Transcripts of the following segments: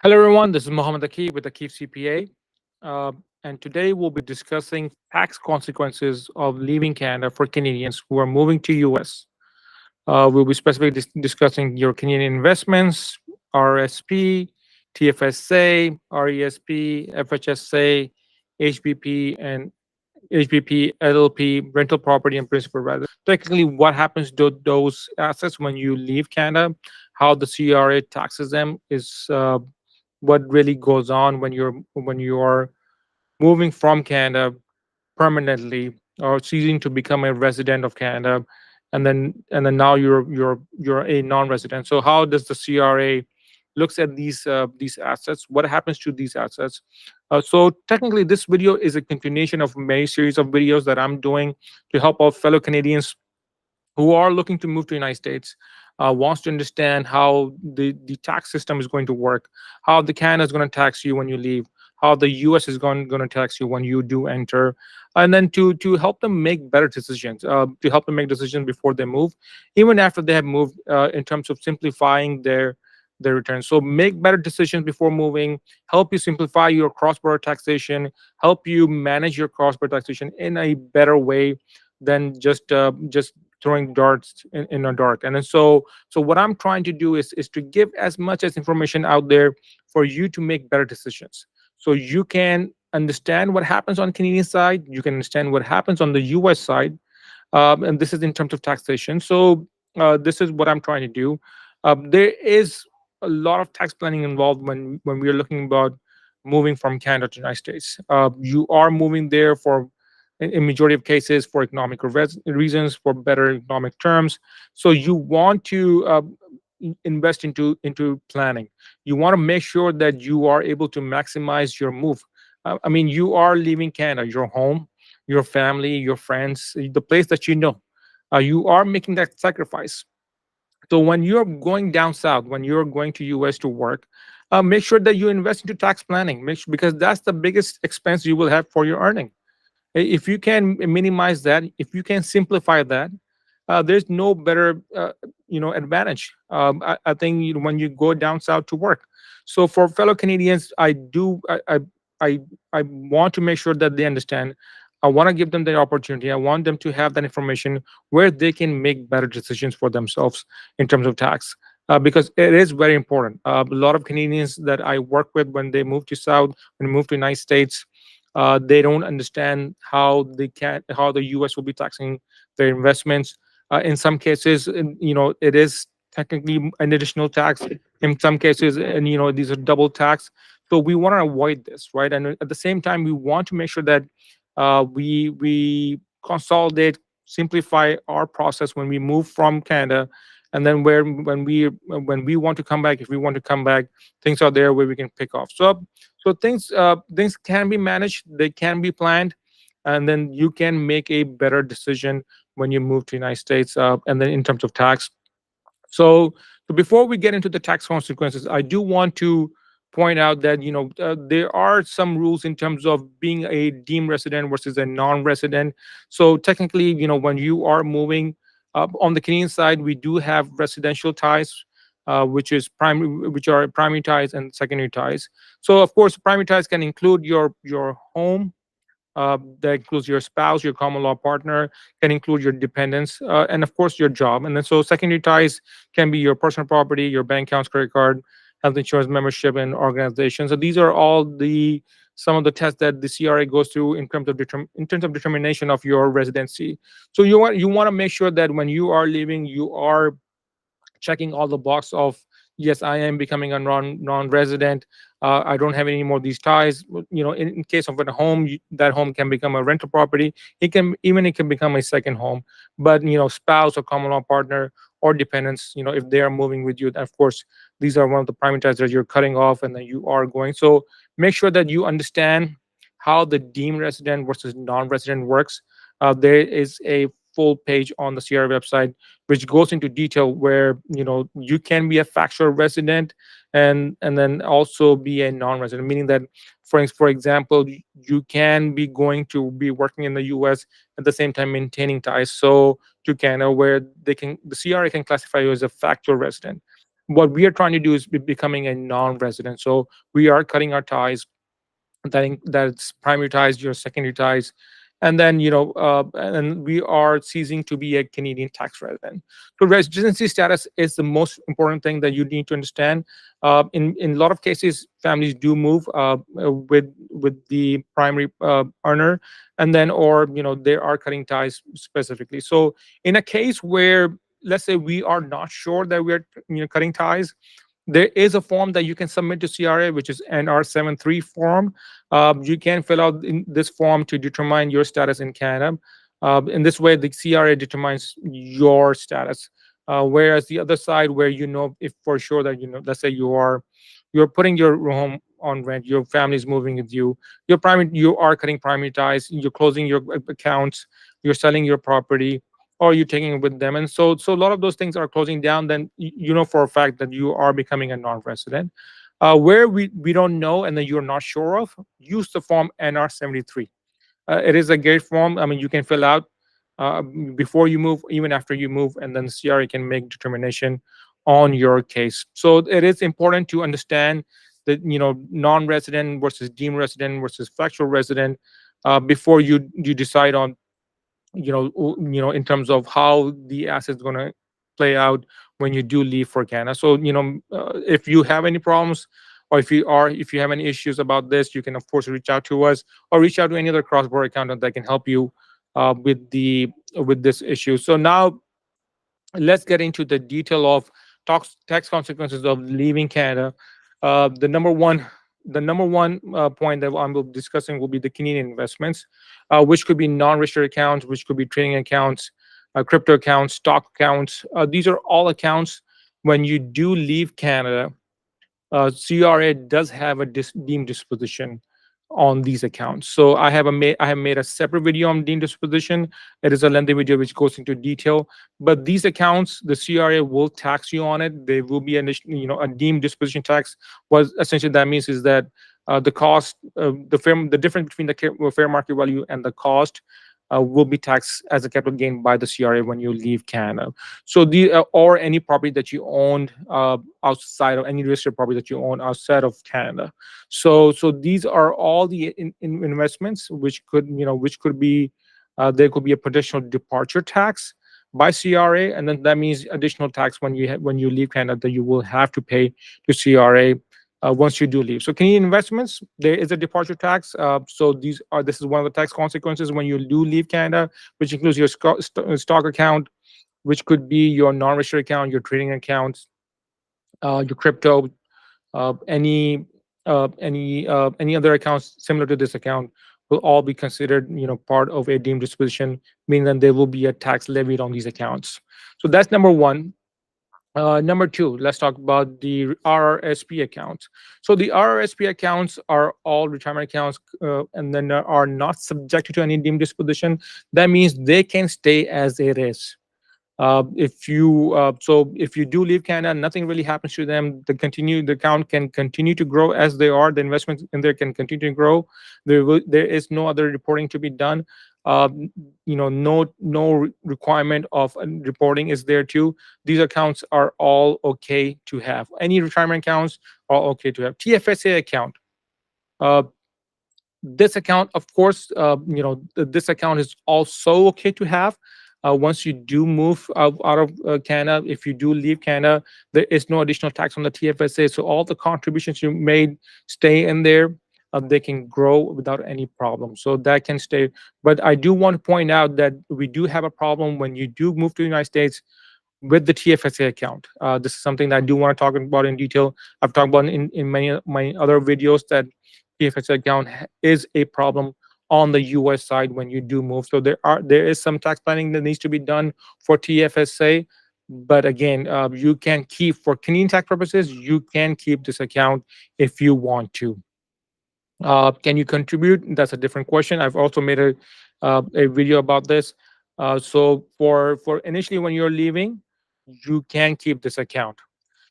Hello, everyone. This is Mohammed Akif with Akif CPA. And today we'll be discussing tax consequences of leaving Canada for Canadians who are moving to US. We'll be specifically discussing your Canadian investments, RRSP, TFSA, RESP, FHSA, HBP, and HBP, LLP, rental property, and principal residence. Technically, what happens to those assets when you leave Canada, how the CRA taxes them is what really goes on when you are moving from Canada permanently or ceasing to become a resident of Canada, and then now you're a non-resident. So how does the CRA looks at these assets? What happens to these assets? So technically, this video is a continuation of many series of videos that I'm doing to help our fellow Canadians who are looking to move to the United States, wants to understand how the tax system is going to work, how the Canada is going to tax you when you leave, how the US is going to tax you when you do enter, and then to help them make better decisions, to help them make decisions before they move, even after they have moved, in terms of simplifying their returns. So make better decisions before moving, help you simplify your cross-border taxation, help you manage your cross-border taxation in a better way than just throwing darts in a dark. And then so what I'm trying to do is to give as much as information out there for you to make better decisions. So you can understand what happens on Canadian side, you can understand what happens on the US side, and this is in terms of taxation. So this is what I'm trying to do. There is a lot of tax planning involved when we are looking about moving from Canada to the United States. You are moving there for, in majority of cases, for economic reasons, for better economic terms. So you want to invest into planning. You want to make sure that you are able to maximize your move. I mean, you are leaving Canada, your home, your family, your friends, the place that you know. You are making that sacrifice. So when you're going down south, when you're going to US to work, make sure that you invest into tax planning. Make sure, because that's the biggest expense you will have for your earning. If you can minimize that, if you can simplify that, there's no better advantage. I think when you go down south to work. So for fellow Canadians, I I want to make sure that they understand. I want to give them the opportunity. I want them to have that information where they can make better decisions for themselves in terms of tax. Because it is very important. A lot of Canadians that I work with, when they move to South, when they move to United States, they don't understand how the US will be taxing their investments. In some cases, it is technically an additional tax. In some cases, and these are double tax. So we want to avoid this, right? And at the same time, we want to make sure that we consolidate, simplify our process when we move from Canada, and then when we want to come back, if we want to come back, things are there where we can pick off. So things can be managed, they can be planned, and then you can make a better decision when you move to United States. And then in terms of tax, so before we get into the tax consequences, I do want to point out that there are some rules in terms of being a deemed resident versus a non-resident. So technically, when you are moving, on the Canadian side, we do have residential ties, which are primary ties and secondary ties. So of course, primary ties can include your home, that includes your spouse, your common law partner, can include your dependents, and of course your job. And then so secondary ties can be your personal property, your bank accounts, credit card, health insurance, membership, and organization. So these are all the some of the tests that the CRA goes through in terms of determination of your residency. So you want to make sure that when you are leaving, you are checking all the box of, yes, I am becoming a non-resident. I don't have any more of these ties. In case of a home, that home can become a rental property. It can become a second home. But spouse or common law partner or dependents, if they are moving with you, then of course these are one of the primary ties that you're cutting off, and then you are going. So make sure that you understand how the deemed resident versus non-resident works. There is a full page on the CRA website which goes into detail where you can be a factual resident, and then also be a non-resident, meaning that for example, you can be going to be working in the US at the same time maintaining ties so to Canada, where the CRA can classify you as a factual resident. What we are trying to do is becoming a non-resident. So we are cutting our ties, that's primary ties, your secondary ties, and then and we are ceasing to be a Canadian tax resident. So residency status is the most important thing that you need to understand. In a lot of cases, families do move with the primary earner, and then or they are cutting ties specifically. So in a case where, let's say, we are not sure that we are cutting ties, there is a form that you can submit to CRA, which is NR73 form. You can fill out in this form to determine your status in Canada. In this way, the CRA determines your status. Whereas the other side, where if for sure that let's say you're putting your home on rent, your family is moving with you, you are cutting primary ties, you're closing your accounts, you're selling your property, or you're taking it with them, and so a lot of those things are closing down. Then you know for a fact that you are becoming a non-resident. Where we don't know and then you're not sure of, use the form NR73. It is a great form. I mean, you can fill out uh, before you move, even after you move, and then the CRA can make determination on your case. So it is important to understand that non-resident versus deemed resident versus factual resident before you decide on in terms of how the asset's going to play out when you do leave for Canada. So if you have any problems, or if you have any issues about this, you can of course reach out to us, or reach out to any other cross-border accountant that can help you with this issue. So now let's get into the detail of tax consequences of leaving Canada. The number one point that I'm discussing will be the Canadian investments, which could be non-registered accounts, which could be trading accounts, crypto accounts, stock accounts. These are all accounts when you do leave Canada. CRA does have a deemed disposition on these accounts. So I have made a separate video on deemed disposition. It is a lengthy video which goes into detail. But these accounts, the CRA will tax you on it. There will be a deemed disposition tax. What essentially that means is that the cost, the difference between the fair market value and the cost will be taxed as a capital gain by the CRA when you leave Canada. So or any property that you owned outside of any registered property that you own outside of Canada. So these are all the investments which could be there could be a potential departure tax by CRA, and then that means additional tax when you leave Canada that you will have to pay to CRA once you do leave. So Canadian investments, there is a departure tax. So this is one of the tax consequences when you do leave Canada, which includes your stock account, which could be your non-registered account, your trading accounts, your crypto, any other accounts similar to this account will all be considered part of a deemed disposition, meaning that there will be a tax levied on these accounts. So that's number one. Number two, let's talk about the RRSP accounts. So the RRSP accounts are all retirement accounts, and then are not subjected to any deemed disposition. That means they can stay as it is. If you do leave Canada, nothing really happens to them. The account can continue to grow as they are. The investments in there can continue to grow. There is no other reporting to be done. No requirement of reporting is there too. These accounts are all okay to have. Any retirement accounts are okay to have. TFSA account. Uh, this account, of course, this account is also okay to have. Once you do move out of Canada, if you do leave Canada, there is no additional tax on the TFSA. So all the contributions you made stay in there. They can grow without any problem. So that can stay. But I do want to point out that we do have a problem when you do move to the United States with the TFSA account. This is something that I do want to talk about in detail. I've talked about in many of my other videos that TFSA account is a problem on the US side when you do move. So there is some tax planning that needs to be done for TFSA. But again, you can keep, for Canadian tax purposes, you can keep this account if you want to. Can you contribute? That's a different question. I've also made a video about this. So for initially when you're leaving, you can keep this account.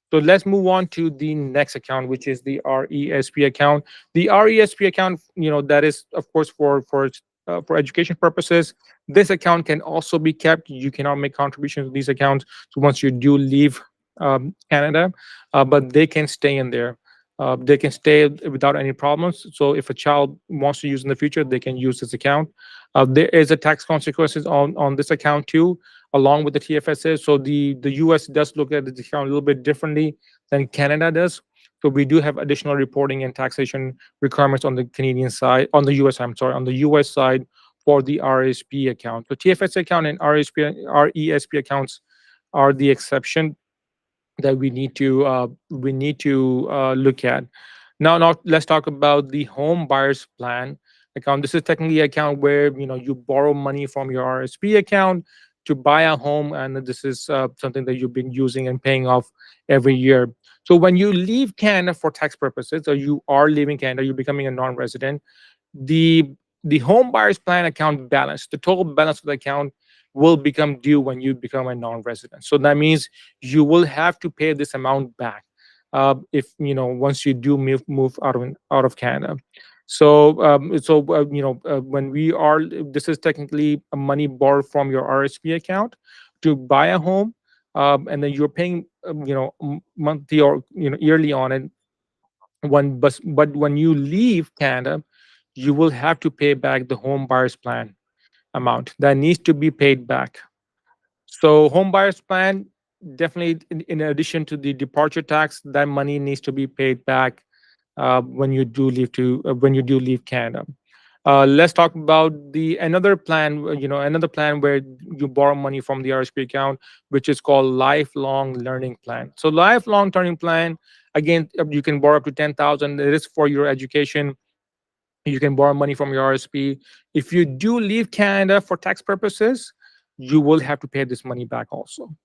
So let's move on to the next account, which is the RESP account. The RESP account, that is of course for education purposes. This account can also be kept. You cannot make contributions to these accounts. So once you do leave Canada, but they can stay in there. They can stay without any problems. So if a child wants to use in the future, they can use this account. There is a tax consequences on this account too, along with the TFSA. So the US does look at the account a little bit differently than Canada does. So we do have additional reporting and taxation requirements on the Canadian side, on the US, I'm sorry, on the US side for the RSP account. So TFSA account and RESP accounts are the exception that we need to look at. Now let's talk about the home buyers plan account. This is technically an account where you borrow money from your RSP account to buy a home, and this is something that you've been using and paying off every year. So when you leave Canada for tax purposes, or you are leaving Canada, you're becoming a non-resident, the the home buyers plan account balance, the total balance of the account, will become due when you become a non-resident. So that means you will have to pay this amount back if once you do move out of Canada. So when we are, this is technically a money borrowed from your RSP account to buy a home, and then you're paying monthly or yearly on it. But when you leave Canada, you will have to pay back the home buyers plan amount that needs to be paid back. So home buyers plan, definitely in addition to the departure tax, that money needs to be paid back when you do leave Canada. Let's talk about the another plan. Another plan where you borrow money from the RSP account, which is called lifelong learning plan. So lifelong learning plan, again, you can borrow up to 10,000. It is for your education. You can borrow money from your RSP. If you do leave Canada for tax purposes, you will have to pay this money back also.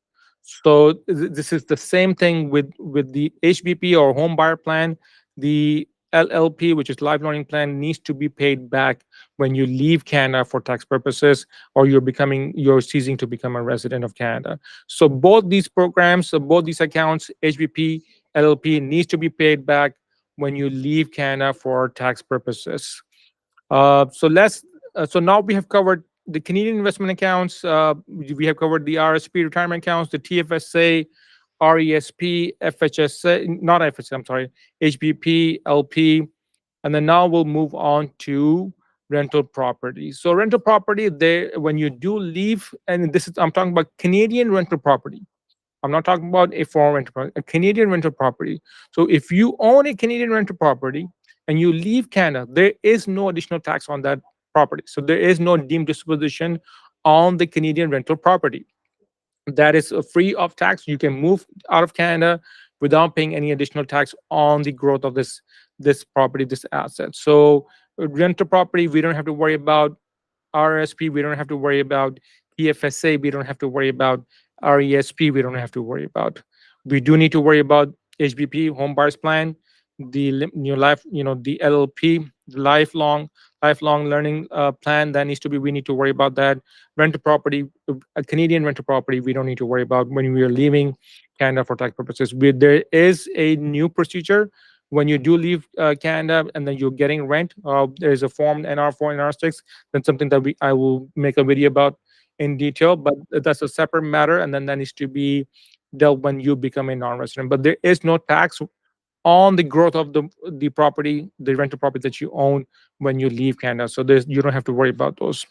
So this is the same thing with the HBP or home buyer plan. The LLP, which is life learning plan, needs to be paid back when you leave Canada for tax purposes, or you're ceasing to become a resident of Canada. So both these programs, so both these accounts, HBP, LLP, needs to be paid back when you leave Canada for tax purposes. So now we have covered the Canadian investment accounts. We have covered the RSP retirement accounts, the TFSA, RESP, FHSA, not FHSA, I'm sorry, HBP, LP, and then now we'll move on to rental property. So rental property, there when you do leave, and this is I'm talking about Canadian rental property. I'm not talking about a foreign rental property, a Canadian rental property. So if you own a Canadian rental property and you leave Canada, there is no additional tax on that property. So there is no deemed disposition on the Canadian rental property. That is free of tax. You can move out of Canada without paying any additional tax on the growth of this property, this asset. So rental property, we don't have to worry about RRSP, we don't have to worry about TFSA, we don't have to worry about RESP, we don't have to worry about. We do need to worry about HBP, home buyers plan, the LLP, the lifelong learning plan that needs to be. We need to worry about that. Rental property, a Canadian rental property, we don't need to worry about when we are leaving Canada for tax purposes. There is a new procedure when you do leave Canada and then you're getting rent. There is a form NR4 NR6. That's something that I will make a video about in detail, but that's a separate matter, and then that needs to be dealt when you become a non-resident. But there is no tax on the growth of the property, the rental property that you own when you leave Canada. So you don't have to worry about those.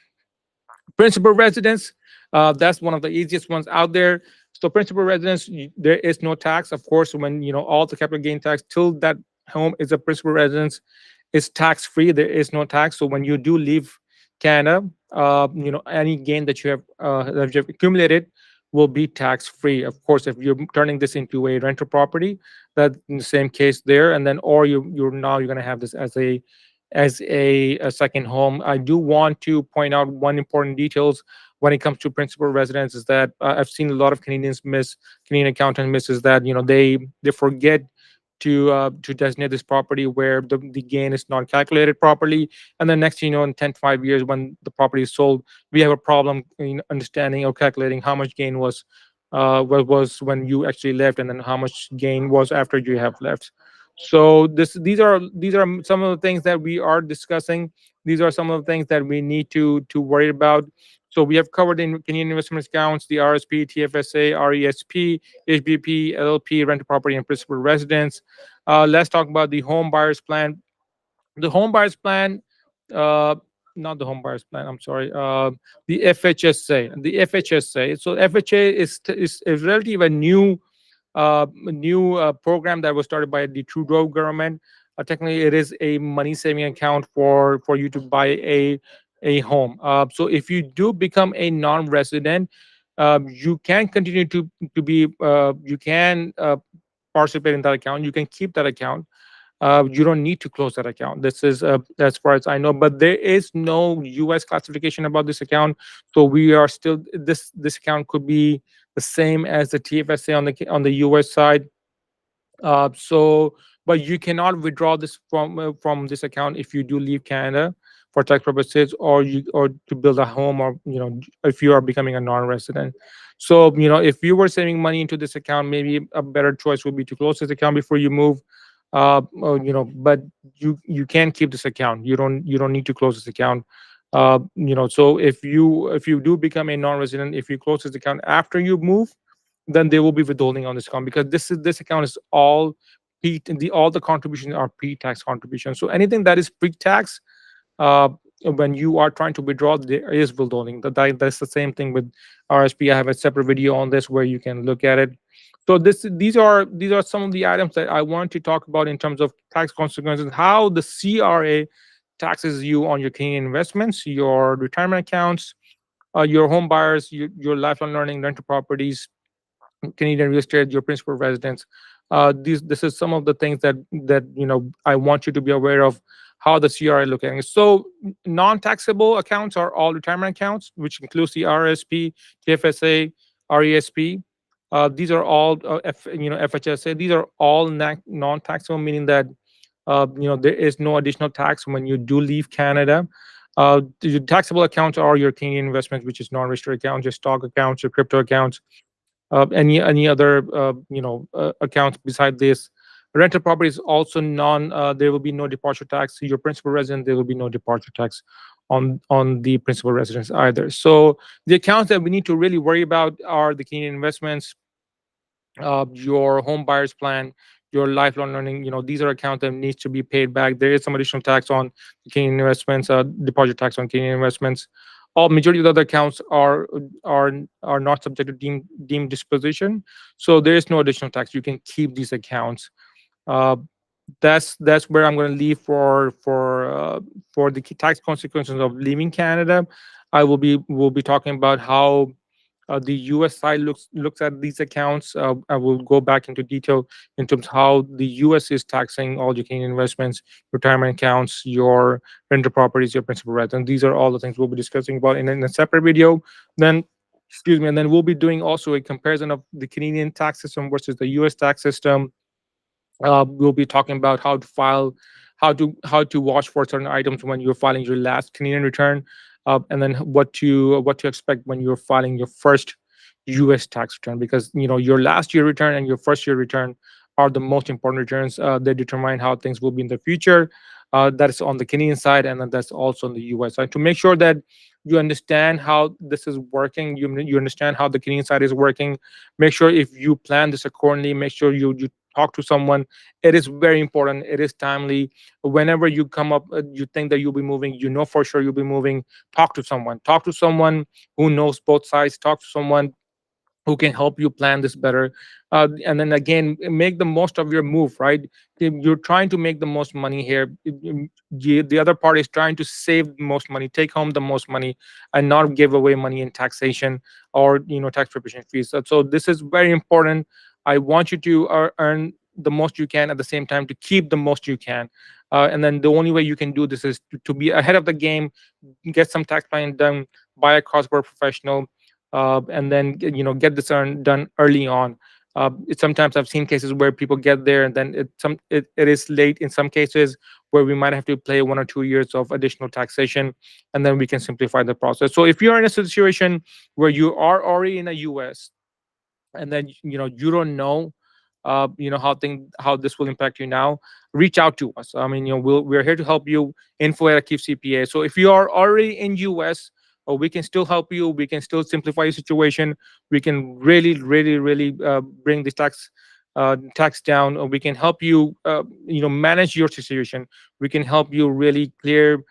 Principal residence, that's one of the easiest ones out there. So principal residence, there is no tax. Of course, when all the capital gain tax till that home is a principal residence is tax free. There is no tax. So when you do leave Canada, any gain that you have accumulated will be tax free. Of course, if you're turning this into a rental property, that in the same case there, and then or you're going to have this as a second home. I do want to point out one important details when it comes to principal residence is that I've seen a lot of Canadian accountant misses that they forget to designate this property where the gain is not calculated properly, and then next thing you know, in 10 to 5 years when the property is sold, we have a problem in understanding or calculating how much gain was when you actually left, and then how much gain was after you have left. So these are some of the things that we are discussing. These are some of the things that we need to worry about. So we have covered in Canadian investment accounts, the RSP, TFSA, RESP, HBP, LLP, rental property, and principal residence. Let's talk about the home buyers plan. The home buyers plan, uh, not the home buyers plan. I'm sorry. The FHSA. The FHSA. So FHA is relatively a new program that was started by the Trudeau government. Technically, it is a money saving account for you to buy a home. So if you do become a non-resident, you can continue to be you can participate in that account. You can keep that account. You don't need to close that account. This is as far as I know, but there is no U.S. classification about this account. So we are still this account could be the same as the TFSA on the U.S. side. So, but you cannot withdraw this from this account if you do leave Canada for tax purposes, or to build a home, or if you are becoming a non-resident. So if you were saving money into this account, maybe a better choice would be to close this account before you move. But you can keep this account. You don't need to close this account. So if you do become a non-resident, if you close this account after you move, then they will be withholding on this account, because this account is all the contributions are pre-tax contributions. So anything that is pre-tax, uh, when you are trying to withdraw, there is withholding. That's the same thing with RSP. I have a separate video on this where you can look at it. So these are some of the items that I want to talk about in terms of tax consequences, how the CRA taxes you on your Canadian investments, your retirement accounts, your home buyers, your lifelong learning, rental properties, Canadian real estate, your principal residence. This is some of the things that I want you to be aware of, how the CRA looking. So non-taxable accounts are all retirement accounts, which includes the RSP, TFSA, RESP. These are all FHSA. These are all non-taxable, meaning that there is no additional tax when you do leave Canada. The taxable accounts are your Canadian investments, which is non-registered accounts, your stock accounts, your crypto accounts, any other accounts beside this. Rental property is also non. There will be no departure tax. Your principal residence, there will be no departure tax on the principal residence either. So the accounts that we need to really worry about are the Canadian investments, your home buyers plan, your lifelong learning. These are accounts that needs to be paid back. There is some additional tax on the Canadian investments, deposit tax on Canadian investments. All majority of the other accounts are are not subject to deemed disposition, so there is no additional tax. You can keep these accounts. Uh, that's where I'm going to leave for the tax consequences of leaving Canada. Will be talking about how the U.S. side looks at these accounts. I will go back into detail in terms of how the U.S. is taxing all your Canadian investments, retirement accounts, your rental properties, your principal residence. These are all the things we'll be discussing about in a separate video. Then, excuse me, and then we'll be doing also a comparison of the Canadian tax system versus the U.S. tax system. We'll be talking about how to file, how to watch for certain items when you're filing your last Canadian return, and then what to expect when you're filing your first U.S. tax return, because your last year return and your first year return are the most important returns. They determine how things will be in the future. That is on the Canadian side, and then that's also on the U.S. side. To make sure that you understand how this is working, you understand how the Canadian side is working. Make sure if you plan this accordingly, make sure you talk to someone. It is very important. It is timely. Whenever you come up, you think that you'll be moving, for sure you'll be moving. Talk to someone. Talk to someone who knows both sides. Talk to someone who can help you plan this better. And then again, make the most of your move, right? If you're trying to make the most money here, the other party is trying to save the most money, take home the most money, and not give away money in taxation or tax preparation fees. So this is very important. I want you to earn the most you can, at the same time to keep the most you can. And then the only way you can do this is to be ahead of the game, get some tax planning done, buy a cross-border professional, and then get this done early on. Sometimes I've seen cases where people get there and then it is late in some cases, where we might have to play 1 or 2 years of additional taxation, and then we can simplify the process. So if you're in a situation where you are already in the U.S. and then you don't know how this will impact you now, reach out to us. I mean, we're here to help you. Info at Akif CPA. So if you are already in U.S., we can still help you. We can still simplify your situation. We can really bring the tax down. We can help you, manage your situation. We can help you really clear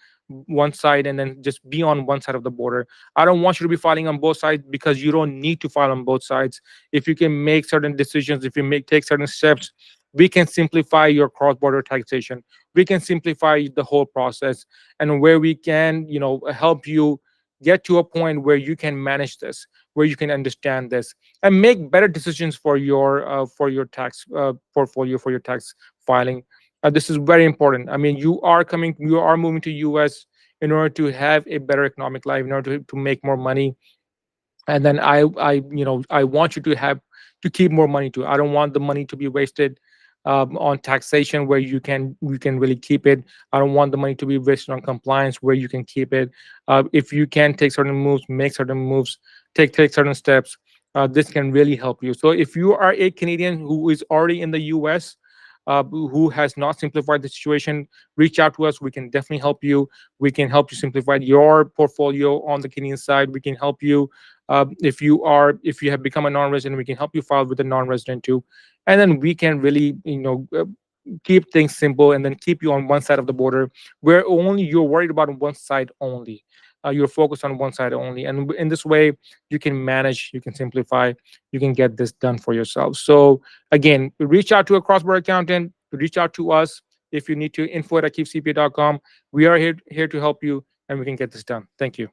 one side and then just be on one side of the border. I don't want you to be filing on both sides, because you don't need to file on both sides. If you can make certain decisions, if you take certain steps, we can simplify your cross-border taxation. We can simplify the whole process, and where we can, help you get to a point where you can manage this, where you can understand this, and make better decisions for your tax portfolio, for your tax filing. This is very important. I mean, you are moving to US in order to have a better economic life, in order to make more money. And then I want you to have to keep more money too. I don't want the money to be wasted on taxation, where you can really keep it. I don't want the money to be wasted on compliance, where you can keep it. If you can take certain moves, make certain moves, take certain steps. This can really help you. So if you are a Canadian who is already in the US, who has not simplified the situation, reach out to us. We can definitely help you. We can help you simplify your portfolio on the Canadian side. We can help you, if you have become a non-resident, we can help you file with a non-resident too. And then we can really, keep things simple, and then keep you on one side of the border, where only you're worried about one side only. You're focused on one side only, and in this way you can manage, you can simplify, you can get this done for yourself. So again, reach out to a cross-border accountant, reach out to us. If you need to, info@akifcpa.com. We are here to help you, and we can get this done. Thank you.